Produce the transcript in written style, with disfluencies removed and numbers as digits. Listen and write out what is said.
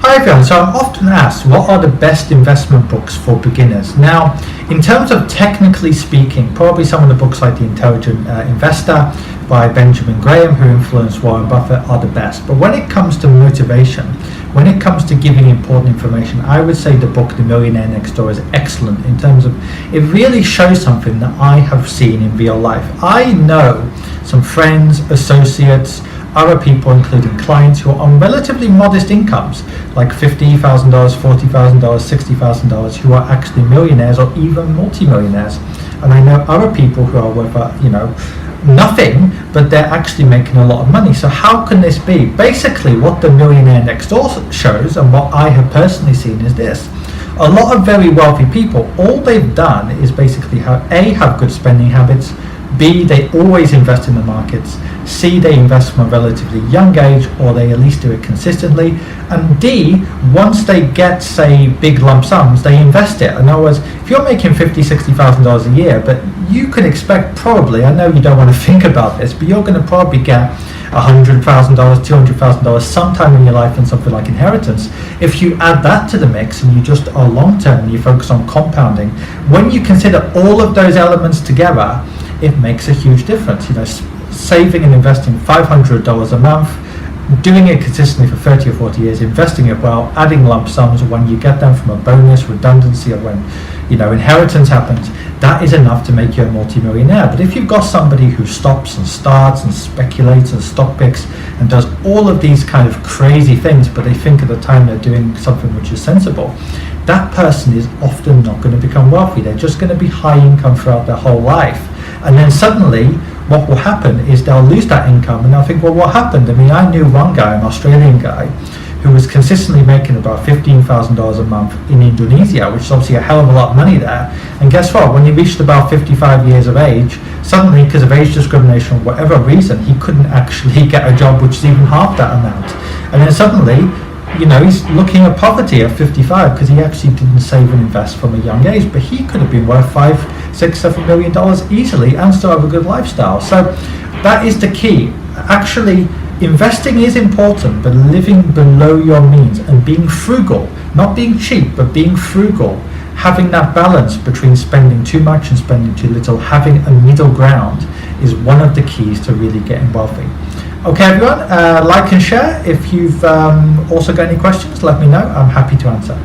Hi everyone, so I'm often asked what are the best investment books for beginners. Now, in terms of technically speaking, probably some of the books like The Intelligent Investor by Benjamin Graham, who influenced Warren Buffett, are the best. But when it comes to motivation, when it comes to giving important information, I would say the book The Millionaire Next Door is excellent in terms of it really shows something that I have seen in real life. I know some friends, associates, other people, including clients who are on relatively modest incomes, like $50,000, $40,000, $60,000, who are actually millionaires or even multimillionaires. And I know other people who are worth, nothing, but they're actually making a lot of money. So how can this be? Basically, what the Millionaire Next Door shows, and what I have personally seen, is this. A lot of very wealthy people, all they've done is basically have good spending habits, B, they always invest in the markets, C, they invest from a relatively young age, or they at least do it consistently, and D, once they get, say, big lump sums, they invest it. In other words, if you're making $50,000, $60,000 a year, but you can expect probably, I know you don't want to think about this, but you're going to probably get $100,000, $200,000 sometime in your life in something like inheritance. If you add that to the mix and you just are long-term and you focus on compounding, when you consider all of those elements together, it makes a huge difference. Saving and investing $500 a month, doing it consistently for 30 or 40 years, investing it well, adding lump sums when you get them from a bonus, redundancy, or when inheritance happens, that is enough to make you a multimillionaire. But if you've got somebody who stops and starts and speculates and stock picks and does all of these kind of crazy things, but they think at the time they're doing something which is sensible, that person is often not going to become wealthy. They're just going to be high income throughout their whole life. And then suddenly, what will happen is they'll lose that income and they'll think, well, what happened? I mean, I knew one guy, an Australian guy, who was consistently making about $15,000 a month in Indonesia, which is obviously a hell of a lot of money there. And guess what? When he reached about 55 years of age, suddenly, because of age discrimination or whatever reason, he couldn't actually get a job which is even half that amount. And then suddenly, he's looking at poverty at 55 because he actually didn't save and invest from a young age, but he could have been worth $5, $6, $7 million easily and still have a good lifestyle. So that is the key. Actually, investing is important, but living below your means and being frugal, not being cheap, but being frugal, having that balance between spending too much and spending too little, having a middle ground, is one of the keys to really getting wealthy. Okay, everyone, like and share. If you've also got any questions, let me know. I'm happy to answer.